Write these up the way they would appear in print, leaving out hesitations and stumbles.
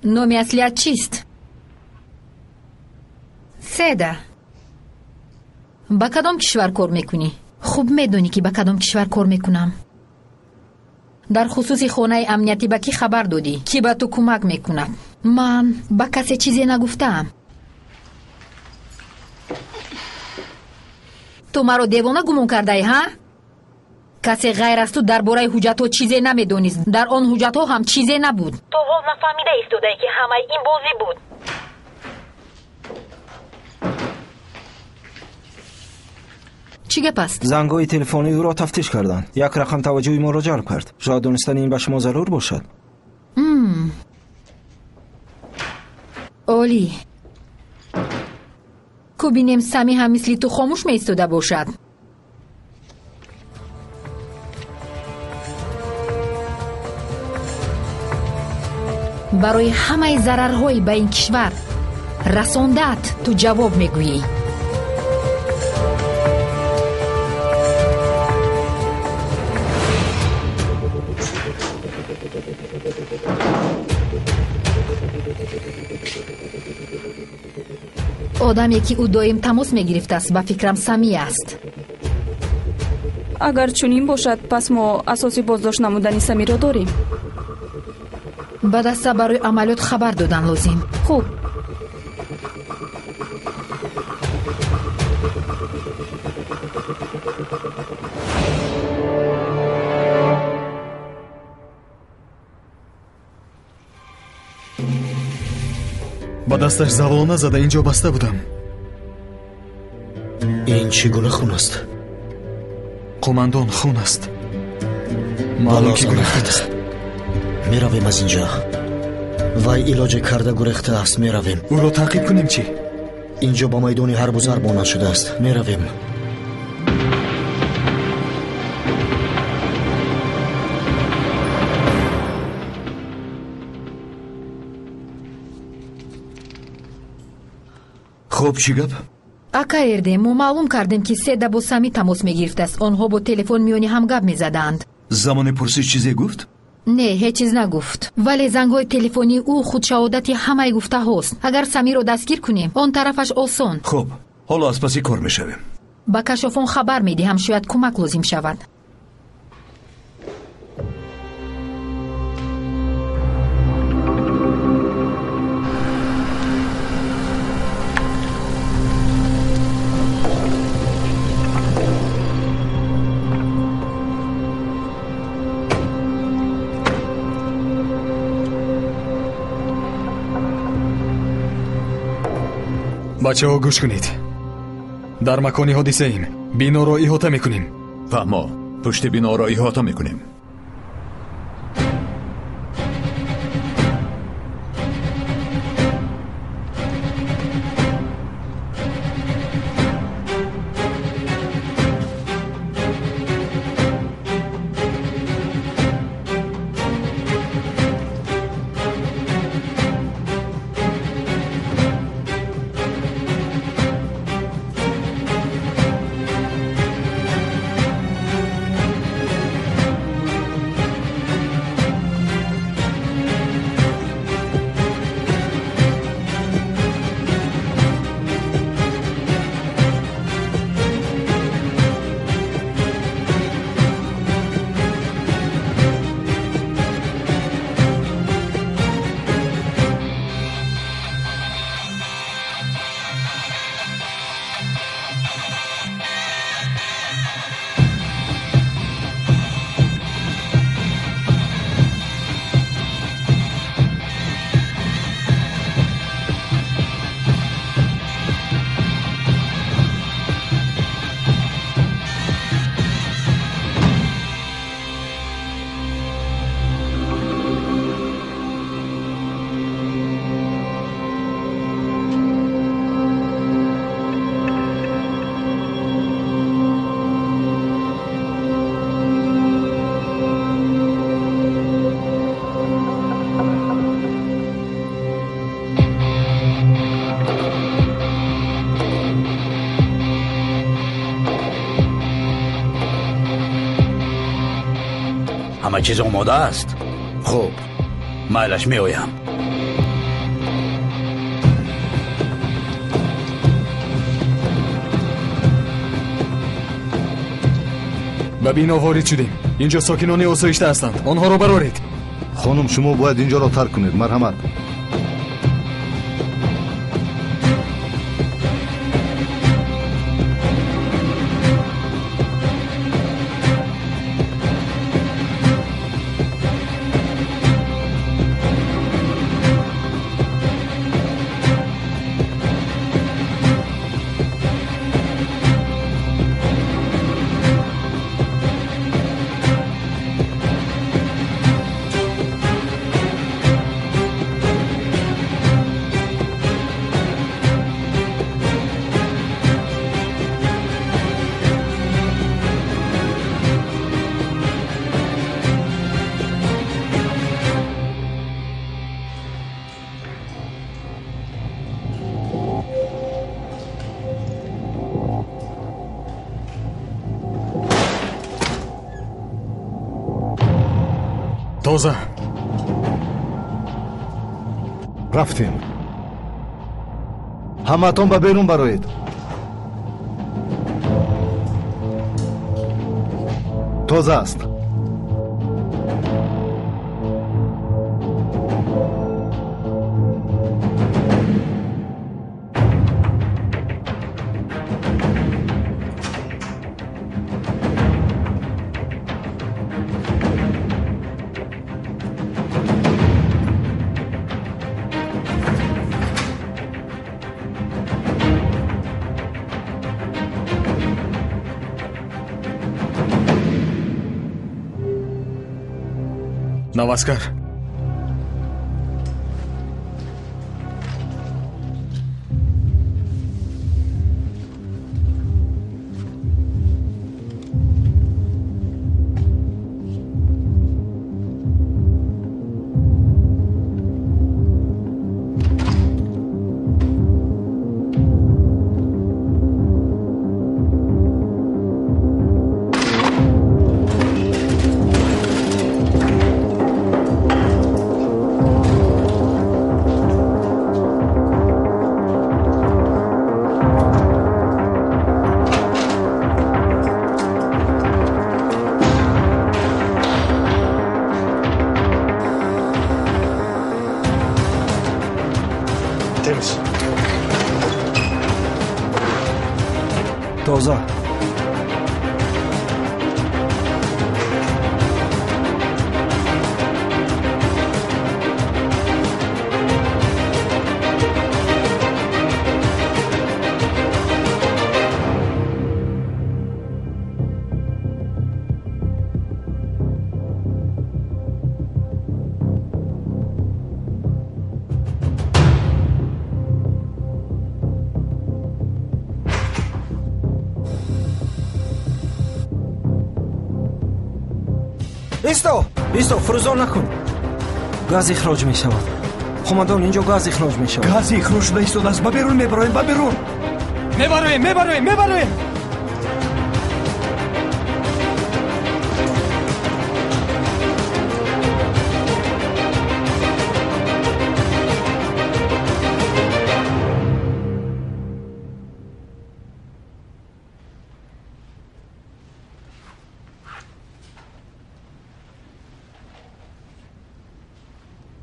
نام اصلیت چیست؟ سیدا. با کدام کشور کار میکنی؟ خوب میدونی که با کدام کشور کار میکنم. در خصوص خانه امنیتی با کی خبر دادی؟ کی با تو کمک میکند؟ من با کسی چیزی نگفتم. تو مرا دیوانه گمان کرده ای ها؟ کسی غیر از تو درباره حجت ها چیزی نمیدونی. در آن حجت ها هم چیزی نبود. تو باز نفهمیده ایستاده ای که همه این بازی بود. چی گپ است؟ زنگ‌های تلفنی او را تفتیش کردند. یک رقم توجه ما را جلب کرد. شاید دانستن این به شما ضرور باشد. اولی کو بینیم سمی هم مثلی تو خاموش می ایستاده باشد. برای همه ضررهای به این کشور رساندت تو جواب میگویی. آدمی که او دایم تماس میگرفته است با فکرم سمی است. اگر چنین باشد پس ما اساسی بازداشت نمودنی سمی را داریم. به دسته برای عملیات خبر دادن لازم. خوب. با دستش زولانه زده اینجا بسته بودم. این چگونه خون است؟ قماندان خون است. معلوم که گرفته است. می رویم از اینجا. وای علاج کرده گرفته است. می رویم. او را تعقیب کنیم چی؟ اینجا با میدانی هر بزر بانه شده است. می رویم. خب چی گپ؟ اکا اردیم ما معلوم کردیم که سیدا با سمی تماس میگرفته است. آنها با تلفن میانی هم گپ میزدند. زمان پرسش چیزی گفت؟ نه هیچ چیز نگفت. ولی زنگ‌های تلفنی او خود شهادتی همه گفته هست. اگر سمی رو دستگیر کنیم آن طرفش آسان. خب حالا از پسی کار میشویم. با کشافون خبر میدیم شاید کمک لازم شود. بچه ها گوش کنید. در مکانی حادثه ایم. بینا را احاطه میکنیم. و ما پشت بینا را احاطه میکنیم. همه چیز آماده است. خوب مایلش می آیم. ба бино ворид шудем. инҷо сокинони осоишта ҳастанд. онҳоро бароред. خانم شما باید اینجا را ترک کنید. مرحمت. тоза рафтем. ҳаматон ба берун бароед. тоза аст. наваскар. تازه ایستو فروزان نکن. گاز اخراج می شود. خمدان اینجا گاز اخراج می شود. گاز اخراج شده ایستاده است. بیرون میبریم. میبرویم.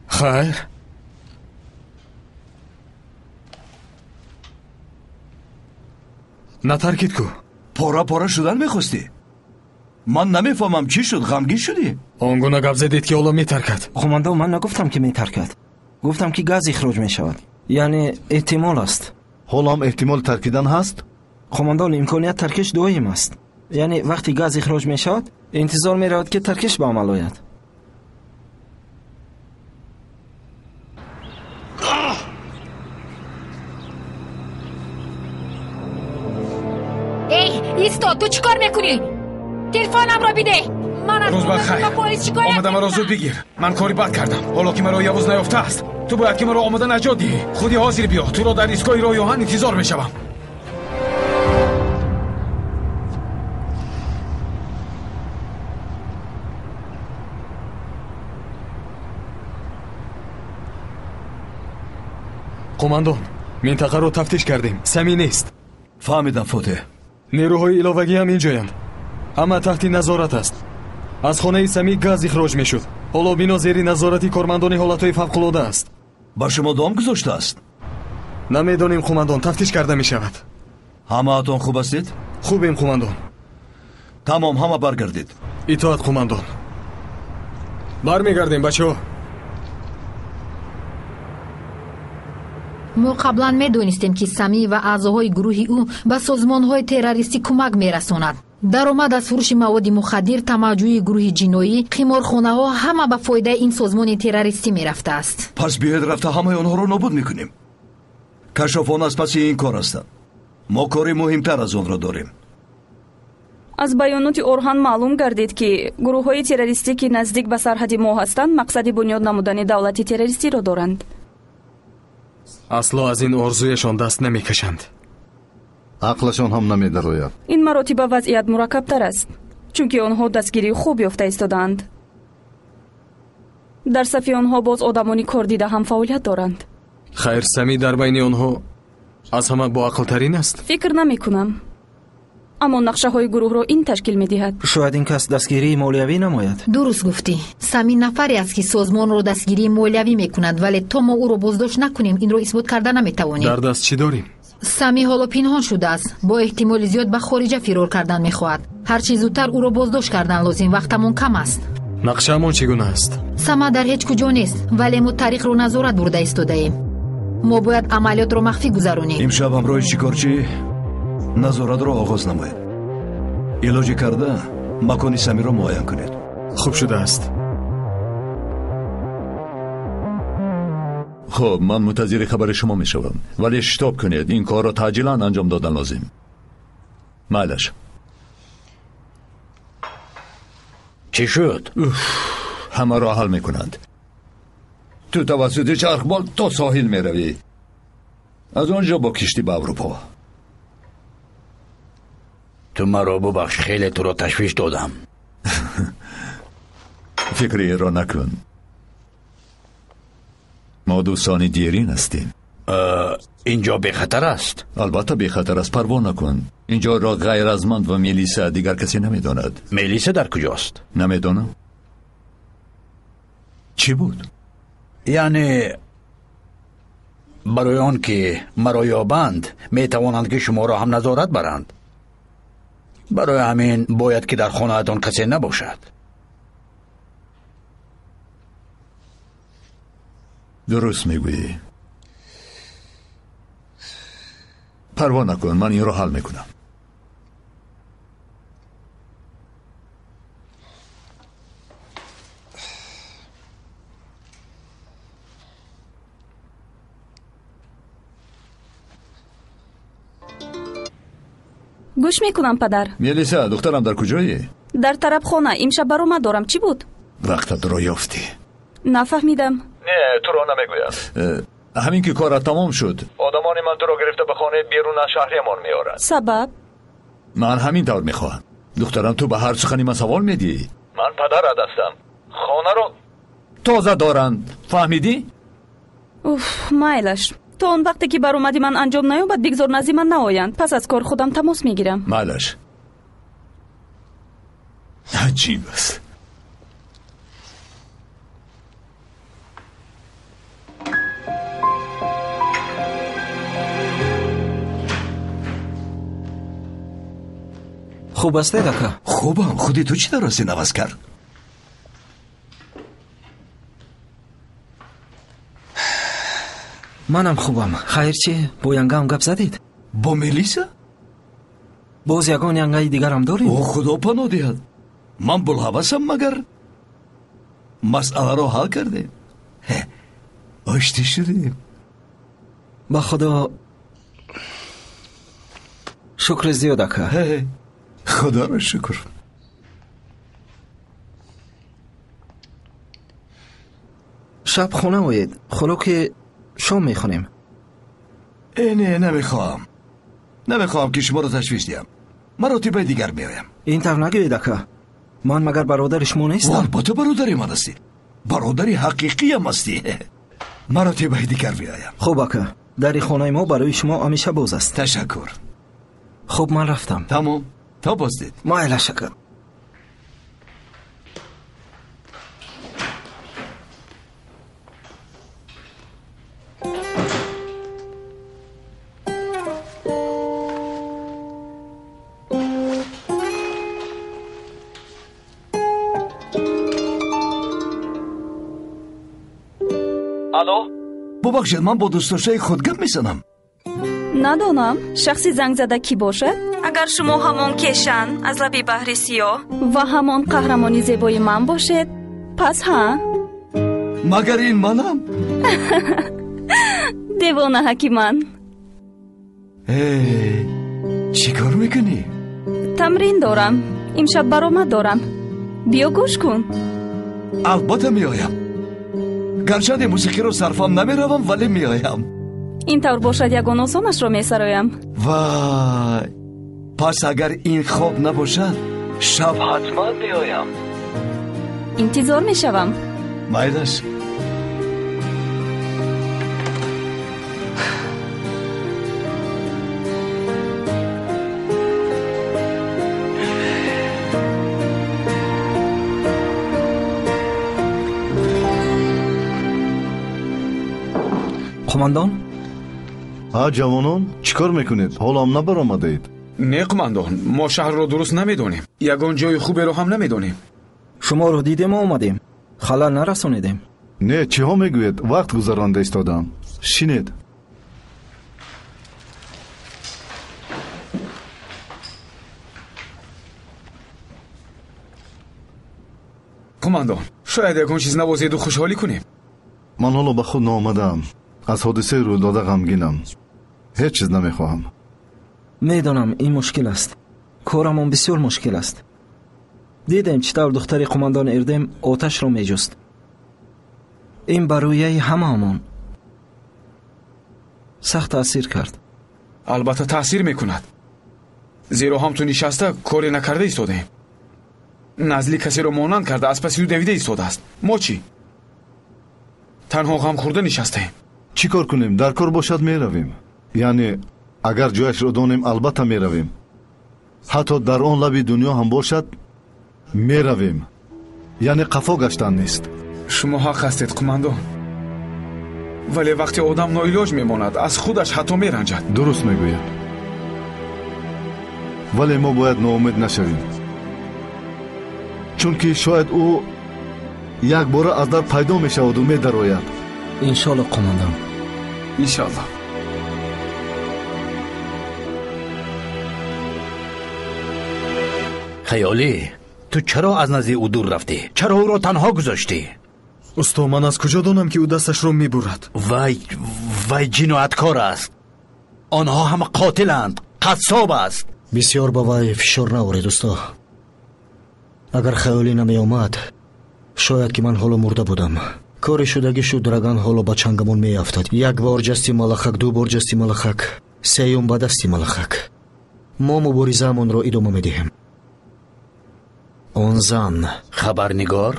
خیر نترکید کو. پارا شدن میخواستی؟ من نمیفهمم چی شد. غمگین شدی؟ آنگونه گپ زدید که حالا میترکد. خماندان من نگفتم که میترکد. گفتم که گاز اخراج می شود. یعنی احتمال است. حالا هم احتمال ترکیدن هست؟ خماندان امکانیت ترکش دائم است. یعنی وقتی گاز اخراج می شود انتظار می رود که ترکش به عمل آید. ایستا تو چی کار میکنی؟ تلفنم را بیده. من از روز بخیر. آمده مرا زود بگیر. من کاری بد کردم. حالا که مرا یوز نیافته است تو باید که مرا آمده نجات دهی. خودی حاضر بیا. تو را در ایستگاه راه آهن انتظار میشوم. قماندان منطقه رو تفتیش کردیم. سمی نیست. فهمیدم فوته. نیروهای ایلاوگی هم اینجایند. ҳама таҳти назорат аст. аз хонаи самӣ газ ихроҷ мешуд. ҳоло бино зери назорати кормандони ҳолатҳои фавқулода аст. ба шумо дом гузоштааст? намедонем қумандон, тафтиш карда мешавад. ҳамаатон хуб ҳастед? хубем қумандон. тамом, ҳама баргардед. итоат қумандон. бармегардем бачаҳо. мо қаблан медонистем ки самӣ ва аъзоҳои гурӯҳи ӯ ба созмонҳои террористӣ кӯмак мерасонад. даромад аз фурӯши маводи мухаддир, тамаҷҷӯҳи гурӯҳи ҷиноӣ, қиморхонаҳо ҳама ба фоидаи ин созмони террористӣ мерафтааст. пас биёед рафта ҳамаи онҳоро нобуд мекунем. кашофон аз паси ин кор ҳастанд. мо кори муҳимтар аз онро дорем. аз баёноти орҳан маълум гардид ки гурӯҳҳои террористӣ ки наздик ба сарҳади мо ҳастанд мақсади бунёд намудани давлати террористиро доранд. асло аз ин орзуяшон даст намекашанд. ақлашон ҳам намедарояд. ин маротиба вазъият мураккабтар аст, чунки онҳо дастгирии хуб ёфта истодаанд. дар сафи онҳо боз одамони кордида ҳам фаъолият доранд. хайр, самӣ дар байни онҳо аз ҳама боақлтарин аст? фикр намекунам, аммо нақшаҳои гурӯҳро ин ташкил медиҳад. шояд ин кас дастгирии молиявӣ намояд. дуруст гуфтӣ. самӣ нафаре аст ки созмонро дастгирии молиявӣ мекунад, вале то мо ӯро боздошт накунем инро исбот карда наметавонем. дар даст чӣ дорем? самӣ ҳоло пинҳон шудааст. бо эҳтимоли зиёд ба хориҷа фирор кардан мехоҳад. ҳарчи зудтар ӯро боздошт кардан лозим, вақтамон кам аст. нақшаамон чӣ гуна аст? сама дар ҳеҷ куҷо нест, вале мо тариқро назорат бурда истодаем. мо бояд амалиётро махфӣ гузаронем. имшаб ҳамроҳи шикорчӣ назоратро оғоз намоед. илоҷе карда макони самиро муайян кунед. хуб шудааст. خب من منتظر خبر شما می شوم، ولی شتاب کنید این کار را تعجیلاً انجام دادن لازم. معلش چی شد؟ همه را حل می کنند. تو توسط چرخبال تا ساحل می روی، از آنجا با کشتی به اروپا. تو مرا ببخش، خیلی تو را تشویش دادم. فکری را نکن، ما دوستانی دیرین هستیم. اینجا بی خطر است؟ البته بی خطر است، پروا نکن. اینجا را غیر از من و میلیسا دیگر کسی نمیداند. میلیسا در کجاست؟ نمیدانم. چی بود؟ یعنی برای آن که مرا یابند میتوانند که شما را هم نظارت برند. برای همین باید که در خانه‌تان کسی نباشد. درست میگویی. پروا نکن، من این رو حل میکنم. گوش میکنم پدر. میلیسا دخترم در کجایی؟ در طرف خانه. امشب برآمد دارم. چی بود؟ وقتت رو یافتی. نفهمیدم. نه تو رو نمیگویم. همین که کارت تمام شد آدمان من تو رو گرفته به خانه بیرون از شهرمان میارد. سبب؟ من همین طور میخواهم. دخترم تو به هر سخنی من سوال میدی. من پدرت هستم. خانه رو تازه دارند، فهمیدی؟ اوف مایلش. تو اون وقتی که بر اومدی من انجام نیومد بگذار نزدی من نآیند. پس از کار خودم تماس میگیرم. مالش عجیب است. خوب است دکا؟ خوبم. خودی تو چی درستی نواز کرد؟ منم خوبم. خیر چی؟ با ینگام گپ زدید؟ با میلیسا؟ باز یگان ینگای دیگرم دارید؟ او خدا پناه دهد. من بلحوثم مگر مسئله رو حل کرده. آشتی شدیم. با خدا شکر زیاد دکا. خدا رو شکر. شب خونه باید. خلو که شام میخونیم. نه نمیخواهم که شما رو تشویش دیم. مراتب دیگر میایم. این طور نگوید دکا. من مگر برادر شما نیستم؟ البته برادری من هستی. برادری حقیقی هم هستی. مراتب دیگر میایم. خوب دکا. در خانه ما برای شما همیشه باز است. تشکر. خب من رفتم. تمام. تا بازدید. مایل شکر. бубахшед, ман бо дӯстдошаи худ гап мезанам. надонам шахси зангзада кӣ бошад. агар шумо ҳамон кешан аз лаби баҳри сиёҳ ва ҳамон қаҳрамони зебои ман бошед, пас ҳа магар ин манам? девона ҳакиман. чӣ кор мекунӣ? тамрин дорам. имшаб баромад дорам. биё гӯш кун. албатта меоям. гарчанде мусиқиро сарфам намеравам, вале меоям. ин тавр бошад ягон осонашро месароям. вай, пас агар ин хоб набошад, шаб ҳатман меоям. интизор мешавам. майл аст. қумандон? ҷавонон, чӣ кор мекунед? ҳолам набаромадаед? не қумандон, мо шаҳрро дуруст намедонем. ягон ҷои хуберо ҳам намедонем. шуморо дидем омадем. халал нарасонидем. не, чиҳо мегӯед? вақт гузаронда истодам. шинед. қумандон, шояд ягон чиз навозеду хушҳолӣ кунем. ман ҳоло ба худ наомадаам. аз ҳодисаи рӯйдода ғамгинам. ҳеҷ чиз намехоҳам. медонам ин мушкил аст. корамон бисёр мушкил аст. дидем чӣ тавр духтари қумандон эрдем оташро меҷуст. ин ба рӯяи ҳамаамон сахт таъсир кард. албатта таъсир мекунад. зеро ҳам ту нишаста коре накарда истодаем. назли касеро монанд карда аз паси ӯ давида истодааст. мо чӣ? танҳо ғамхӯрда нишастаем. чӣ кор кунем? дар кор бошад меравем. яъне агар ҷояшро донем, албатта меравем. ҳатто дар он лаби дунё ҳам бошад, меравем. яъне қафо гаштан нест. шумо ҳақ ҳастед қумандон, вале вақте одам ноилоҷ мемонад, аз худаш ҳатто меранҷад. дуруст мегӯяд. вале мо бояд ноумед нашавем, чунки шояд ӯ як бора аз дар пайдо мешаваду медарояд. иншоалло қумандон. иншоалло. хаёлӣ, ту чаро аз назди ӯ дур рафтӣ? чаро ӯро танҳо гузоштӣ? усто, ман аз куҷо донам ки ӯ дасташро мебурад? вай ҷинояткор аст. онҳо ҳама қотиланд, қассоб аст. бисёр ба вай фишор наоред усто. агар хаёлӣ намеомад, шояд ки ман ҳоло мурда будам. кори шудаги шудраган ҳоло ба чангамон меафтад. як бор ҷасти малахак, ду бор ҷасти малахак, сеюм ба дасти малахак. мо муборизаамонро идома медиҳем. он зан хабарнигор?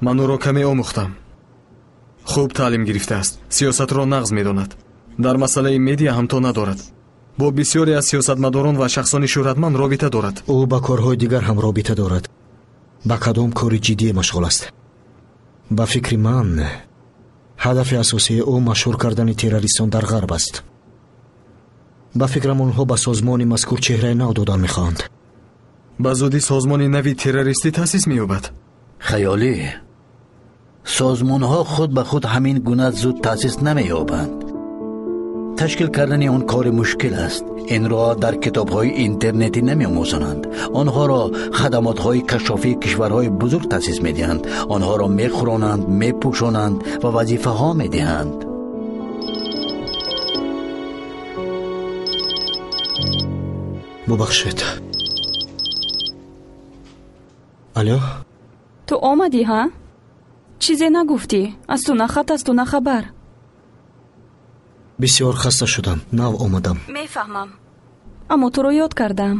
ман ӯро каме омӯхтам. хуб таълим гирифтааст. сиёсатро нағз медонад. дар масъалаи медиа ҳам то надорад. бо бисёре аз сиёсатмадорон ва шахсони шӯҳратманд робита дорад. ӯ ба корҳои дигар ҳам робита дорад. ба кадом кори ҷиддие машғул аст? ба фикри ман ҳадафи асосии ӯ машҳур кардани террористон дар ғарб аст. ба фикрам онҳо ба созмони мазкур чеҳраи нав додан мехоҳанд. ба зудӣ созмони нави террористӣ таъсис меёбад. хаёлӣ, созмонҳо худ ба худ ҳамин гуна зуд таъсис намеёбанд. ташкил кардани он кори мушкил аст. инро дар китобҳои интернетӣ намеомӯзонанд. онҳоро хадамотҳои кашшофии кишварҳои бузург таъсис медиҳанд. онҳоро мехӯронанд, мепӯшонанд ва вазифаҳо медиҳанд. бубахшед. алё, ту омадӣ ҳа? чизе нагуфтӣ? аз ту на хат, аз ту на хабар. бисёр хаста шудам. нав омадам. мефаҳмам, аммо туро ёд кардам.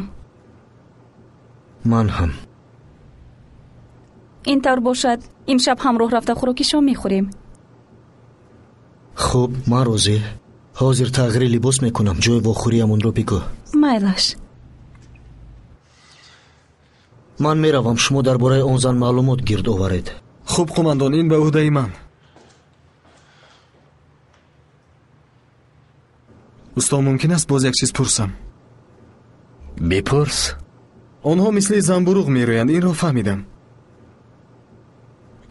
ман ҳам. ин тавр бошад, имшаб ҳамроҳ рафта хӯроки шом мехӯрем. хуб, ман розӣ. ҳозир тағйири либос мекунам. ҷои вохӯриамонро бигӯ. майлаш. ман меравам. шумо дар бораи он зан маълумот гирд оваред. хуб қумандон, ин ба ӯҳдаи ман. усто, мумкин аст боз як чиз пурсам? бипурс. онҳо мисли занбуруғ мерӯянд, инро фаҳмидам.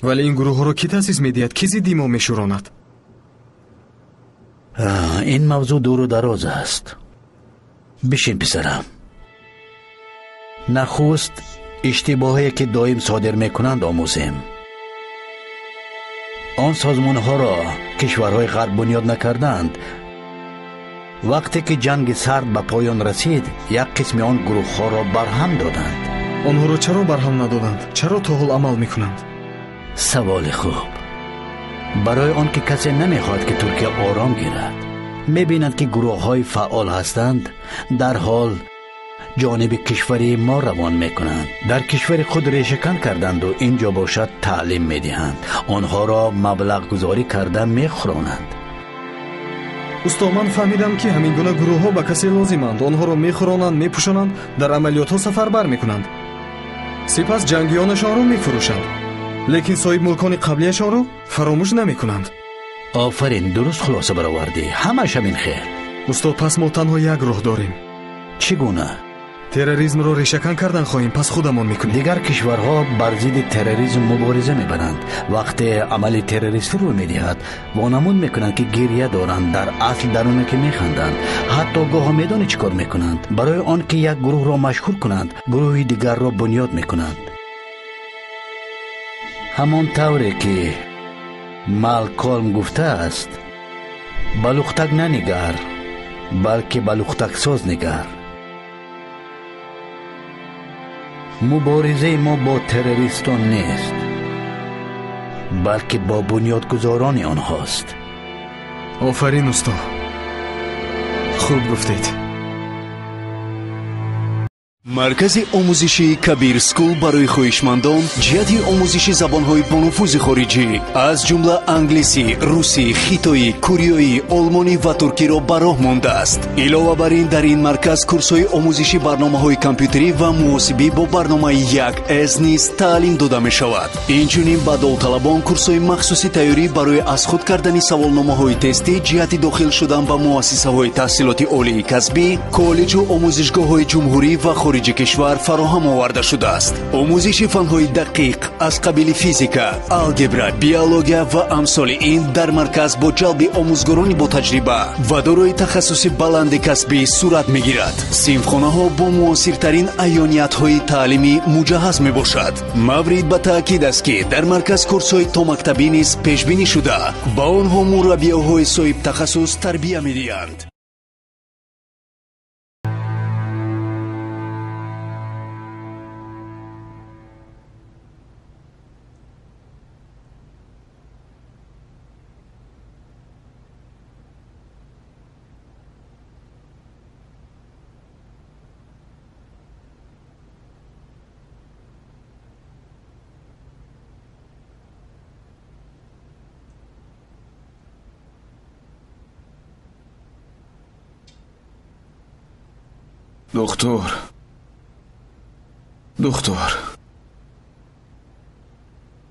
вале ин гурӯҳҳоро кӣ таъсис медиҳад? кӣ зидди мо мешӯронад? این موضوع دور و دراز است. بشین پسرم. نخست اشتباهی که دائم صادر میکنند آموزیم. آن سازمان ها را کشورهای غرب بنیاد نکردند. وقتی که جنگ سرد به پایان رسید، یک قسم آن گروه ها را برهم دادند. آنها را چرا برهم ندادند؟ چرا تا حال عمل میکنند؟ سوال خوب. برای آن که کسی نمیخواهد که ترکیه آرام گیرد. میبینند که گروه های فعال هستند، در حال جانب کشوری ما روان میکنند. در کشور خود ریشه‌کن کردند و اینجا باشد تعلیم میدهند. آنها را مبلغ گذاری کرده میخورانند. استاد، من فهمیدم که همین گونه گروه ها به کسی لازمند. آنها را میخورانند، میپوشانند، در عملیات ها سفربر میکنند. سپس جنگیانشان را میفروشند. لیکن صاحب ملکان قبلیشان را فراموش نمیکنند. آفرین، درست خلاصه برآوردی. همش همین خیر. استاد، پس ما تنها یک راه داریم. چگونه؟ تروریسم را ریشه‌کن کردن خواهیم، پس خودمان میکنیم. دیگر کشورها بر ضد تروریسم مبارزه میبرند. وقتی عمل تروریستی روی میدهد، وانمود میکنند که گریه دارند، در اصل درونه که میخندند. حتی گاه میدانی چیکار میکنند؟ برای آن که یک گروه را مشهور کنند، گروه دیگر را بنیاد میکنند. همان طوری که مالکولم گفته است، بلوختک ننگر بلکه بلوختک ساز نگر. مبارزه ما با تروریستان نیست، بلکه با بنیادگذاران آنهاست. آفرین استاد، خوب گفتید. маркази омӯзиши кабир скул барои хоҳишмандон ҷиҳати омӯзиши забонҳои бонуфузи хориҷӣ аз ҷумла англисӣ, русӣ, хитоӣ, кӯриёӣ, олмонӣ ва туркиро ба роҳ мондааст. илова бар ин дар ин марказ курсҳои омӯзиши барномаҳои компютерӣ ва муосибӣ бо барномаи 1С низ таълим дода мешавад. инчунин ба довталабон курсҳои махсуси тайёрӣ барои аз худ кардани саволномаҳои тестӣ ҷиҳати дохил шудан ба муассисаҳои таҳсилоти олии касбӣ, коллеҷу омӯзишгоҳҳои ҷумҳурӣ ва хориҷи кишвар фароҳам оварда шудааст. омӯзиши фанҳои дақиқ аз қабили физика, алгебра, биология ва амсоли ин дар марказ бо ҷалби омӯзгорони бо таҷриба ва дорои тахассуси баланди касбӣ сурат мегирад. синфхонаҳо бо муосиртарин айёниятҳои таълимӣ муҷаҳҳаз мебошад. маврид ба таъкид аст ки дар марказ курсҳои томактабӣ низ пешбинӣ шуда, ба онҳо мураббиёҳои соҳиб тахассус тарбия медиҳанд. دکتر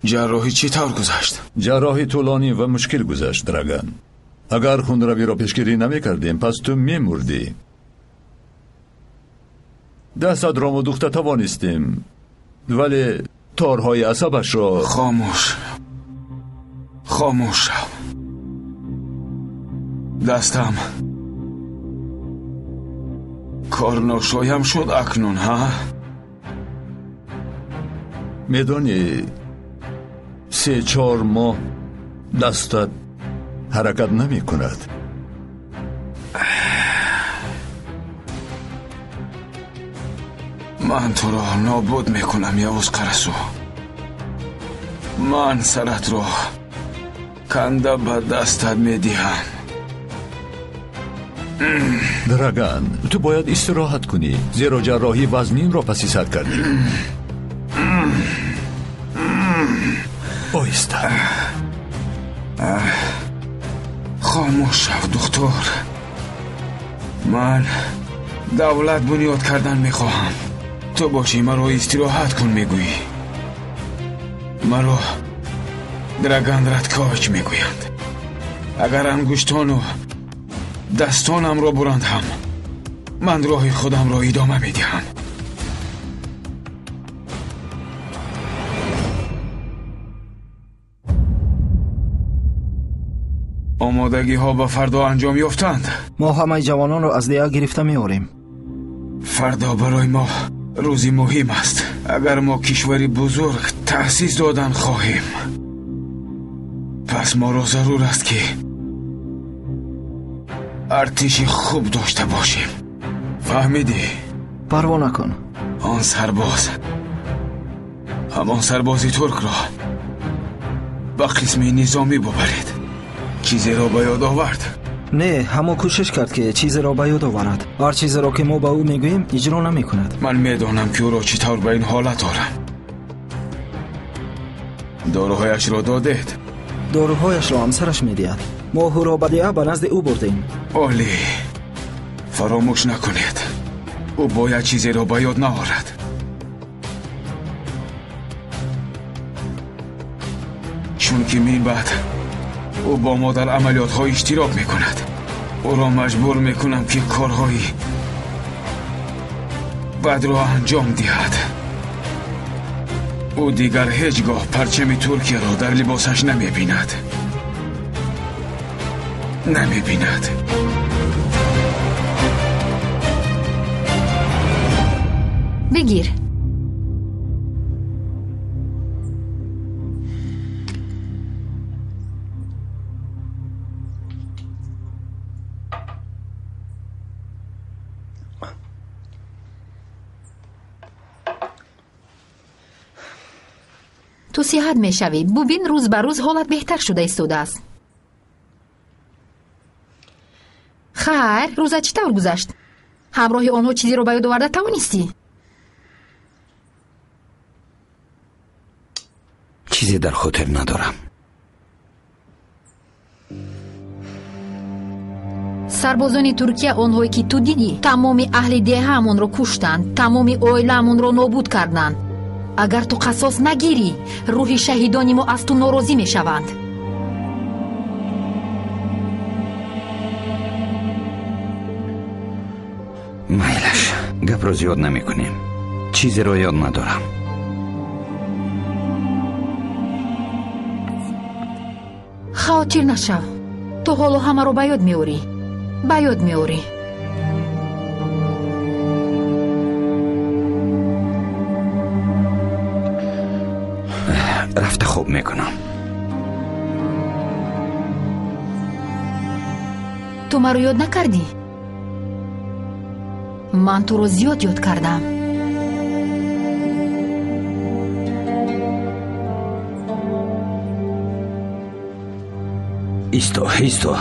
جراحی چی طور گذشت؟ جراحی طولانی و مشکل گذشت درگان. اگر خونروی را پیشگیری نمی کردیم پس تو می مردی. دست را ما دوخته توانستیم، ولی تارهای عصبش را خاموش شو. دستم کار ناشایم شد اکنون. ها میدونی 3-4 ماه دستت حرکت نمی کند. من تو را نابود میکنم یاوز قرسو. من سرت را کنده به دستت میدهم. درگان تو باید استراحت کنی، زیرا جراحی وزنین را پسی سر کردی. آیسته خاموش شو دکتر. من دولت بنیاد کردن میخواهم. تو باشی مرا استراحت کن میگویی. مرا درگان ردکاوچ میگویند. اگر انگشتان و دستانم را برند هم من راه خودم را ادامه میدهم. آمادگی ها به فردا انجام یافتند. ما همه جوانان رو از دیگه گرفته میاریم. فردا برای ما روزی مهم است. اگر ما کشوری بزرگ تأسیس دادن خواهیم، پس ما را ضرور است که ارتشی خوب داشته باشیم. فهمیدی؟ پروا نکن. آن سرباز، همان سربازی ترک را به قسم نظامی ببرید. چیزی را به یاد آورد؟ نه، همه کوشش کرد که چیزی را به یاد آورد. هر چیزی را که ما به او میگوییم اجرا نمی کند. من میدانم که او را چطور به این حالت دارم. داروهایش را دادید؟ داروهایش را همسرش میدهد. ما او را به دیگه به نزد او بردیم. عالی. فراموش نکنید، او باید چیزی را به یاد نآورد. چون که من بعد او با ما در عملیات های اشتراک میکند. او را مجبور میکنم که کارهای بد را انجام دهد. او دیگر هیچگاه پرچم ترکیه را در لباسش نمیبیند. بگیر. تو صحت میشوی. ببین روز به روز حالت بهتر شده ایستاده است. خیر، روزت چطور گذشت؟ همراه آنها چیزی رو به یاد آورده توانستی؟ چیزی در خاطر ندارم. سربازان ترکیه آنهایی که تو دیدی تمام اهل دیه همون رو کشتند، تمام عائله همون رو نابود کردند. اگر تو قصاص نگیری روح شهیدانی ما از تو ناراضی می شوند. میلش، گپ رو زیاد نمی کنیم. چیزی رو یاد ندارم. خاطر نشو. تو حالا همه رو به یاد میاری. رفته خوب میکنم. تو ما رو یاد نکردی؟ من تو رو زیاد یاد کردم. ایستو.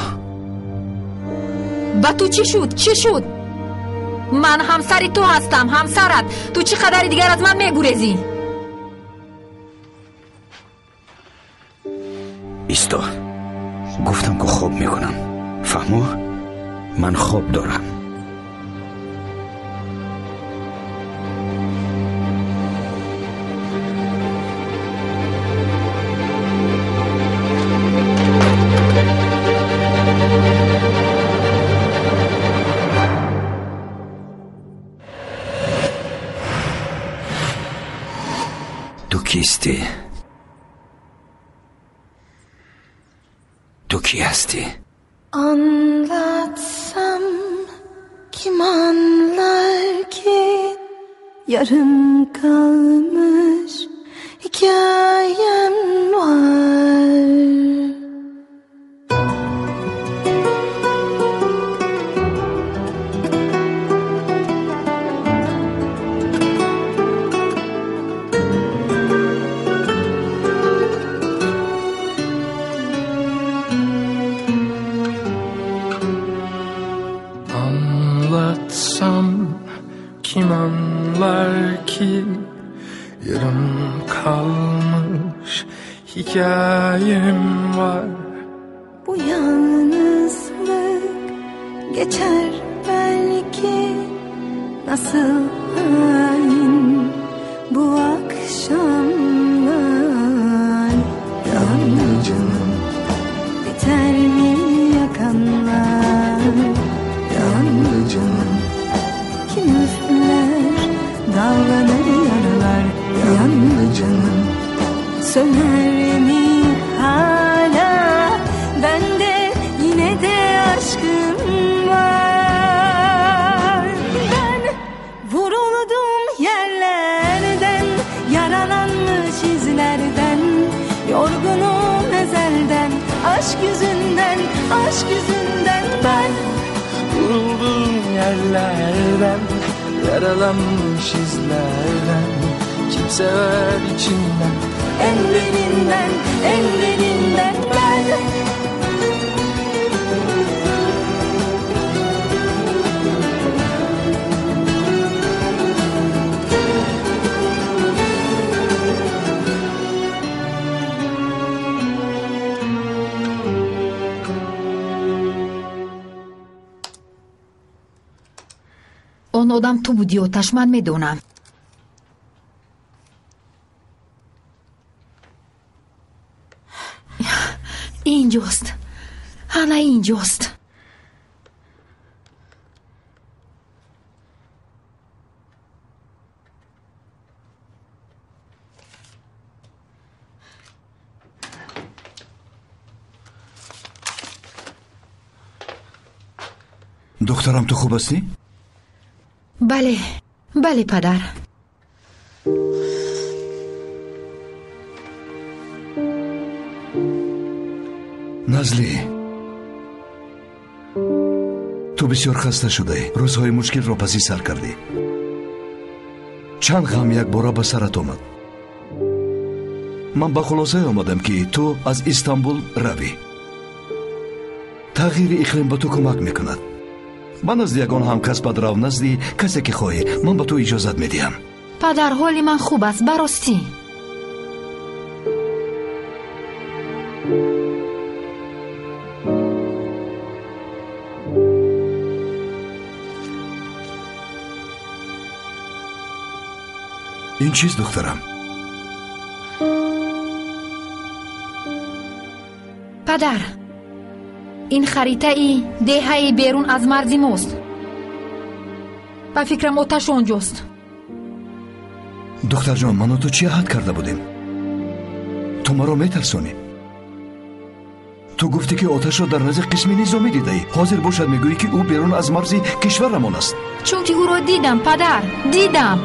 با تو چی شد؟ من همسر تو هستم، همسرت. تو چی قدری دیگر از من میگریزی؟ ایستا. گفتم که خوب میکنم. فهمو؟ من خوب دارم. تو کیستی؟ تو کی هستی؟ Anlatsam kim anlar ki yarım kalmış hikayem var. Kim anlar ki yarım kalmış hikayem var. Bu yalnızlık geçer belki, nasıl hain bu akşamlar. Yalnızım biter mi yakanlar? Yalnızım kim üfler dallanır yaralar. söner mi hala bende aşkım var. Ben vuruldum yerlerden, yaralanmış izlerden, yorgunum ezelden, aşk yüzünden, aşk yüzünden. Ben Vuruldum yerlerden, yaralanmış izlerden, kim sever içinden, en derinden, en derinden ben. اون آدم تو بودی آتش، من میدونم. اینجاست، حالا اینجاست. دخترم تو خوب هستی؟ بله، بله پدر. نازلی، تو بسیار خسته شده. روزهای مشکل را پسی سر کردی. چند غم یک بارا به سرت آمد. من به خلاصه آمدم که تو از استانبول روی. تغییر اقلیم به تو کمک میکند. من از یگان همکسبت رو نزدی کسی که خواهی. من به تو اجازت میدیم. پدر حالی من خوب است، براستی. این چیز دخترم؟ پدر، این خریطه ای دهه بیرون از مرزی ماست. با فکرم آتش اونجاست. دختر جان، من و تو چی عهد کرده بودیم؟ تو مرا میترسونی. تو گفتی که آتش را در نزد قسم نظامی دیده ای. حاضر باشد میگویی که او بیرون از مرزی کشورمان است. چون که او را دیدم پدر، دیدم.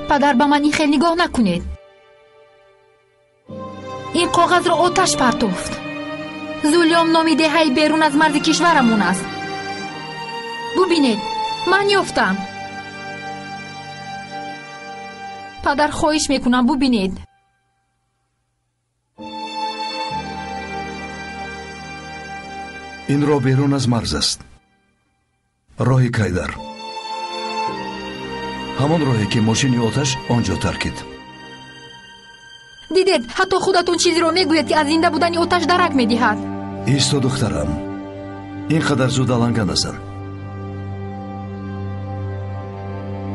پدر به من این خیلی نگاه نکنید. این کاغذ را آتش پرتافت. زولیام نامی دهه بیرون از مرز کشورمون است. ببینید، من یافتم. پدر خواهش میکنم ببینید. این راه بیرون از مرز است. راه کیدر. همان راهی که ماشین آتش آنجا ترکید. دیدید، حتی خودتون چیزی رو میگوید که از زنده بودن آتش درک میدهد. ایستو دخترم، اینقدر زود علنگه نزن.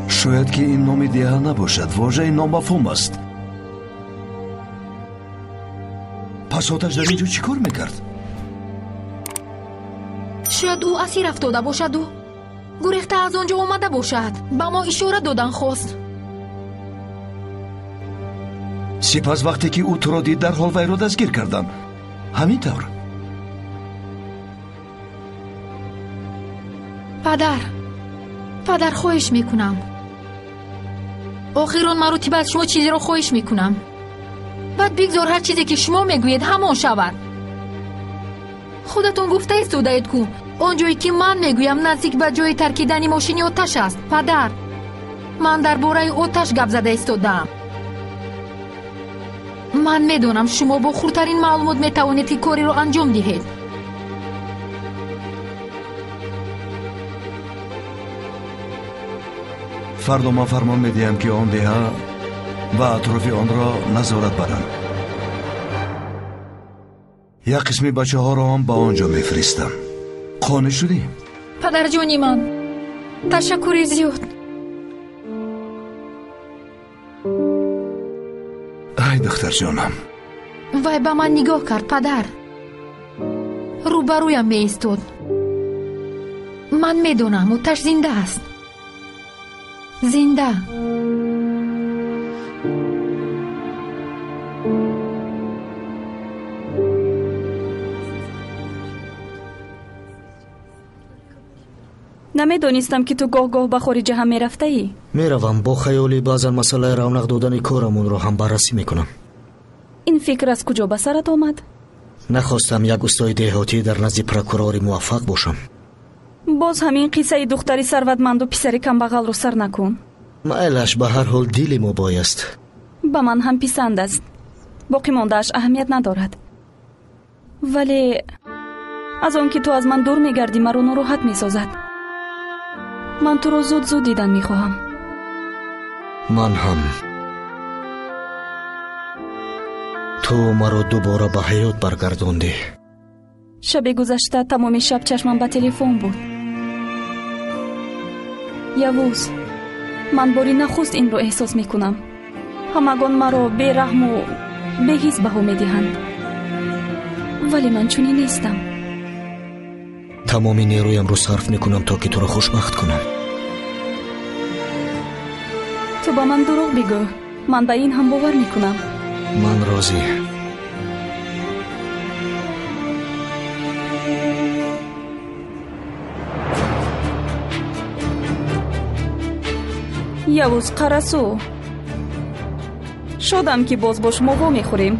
شاید که این نام دیگه نباشد. واژه نامفهوم است. پس آتش در اینجا چی کار میکرد؟ شاید او اسیر افتاده باشد و گریخته از آنجا آمده باشد. با ما اشاره دادن خواست. سپس وقتی که او تو را دید در حال وی را دستگیر کردن. همینطور. پدر خواهش میکنم. آخران مراتب از شما چیزی را خواهش میکنم. بعد بگذار هر چیزی که شما میگوید همان شود. خودتون گفته ایستادید که آنجایی که من میگویم نزدیک به جای ترکیدن ماشین آتش است. پدر، من درباره آتش گپ زده ایستادم. من میدونم شما با خردترین معلومات میتوانید که کاری رو انجام دهید. فردا من فرمان میدیم که آن دیه و اطراف آن را نظارت برند. یک قسمی بچه ها را هم به آنجا میفرستم. قانع شدی؟ پدر جانی من، تشکر زیاد. ای دختر جانم. وی به من نگاه کرد پدر. روبرویم می ایستاد. من میدونم آتش زنده است. زنده. намедонистам ки ту гоҳ-гоҳ ба хориҷа ҳам мерафтаӣ. меравам, бо хаёли баъзан масъалаи равнақ додани корамонро ҳам баррасӣ мекунам. ин фикр аз куҷо ба сарат омад? нахостам як устои деҳотӣ дар назди прокурори муваффақ бошам. боз ҳамин қиссаи духтари сарватманду писари камбағалро сар накун. майлаш, ба ҳар ҳол дили мобой аст. ба ман ҳам писанд аст. боқӣ мондааш аҳамият надорад. вале аз он ки ту аз ман дур мегардӣ маро нороҳат месозад. ман туро зуд зуд дидан мехоҳам. ман ҳам. ту маро дубора ба ҳаёт баргардондӣ. шаби гузашта тамоми шаб чашмам ба телефон буд. явуз, ман бори нахуст инро эҳсос мекунам. ҳамагон маро бераҳму беҳис баҳо медиҳанд. вале ман чунин нестам. тамоми нерӯямро сарф мекунам то ки туро хушбахт кунам. ту ба ман дурӯғ бигӯ. ман ба ин ҳам бовар мекунам. ман розӣ. явуз қарасу, шодам ки боз бо шумо во мехӯрем.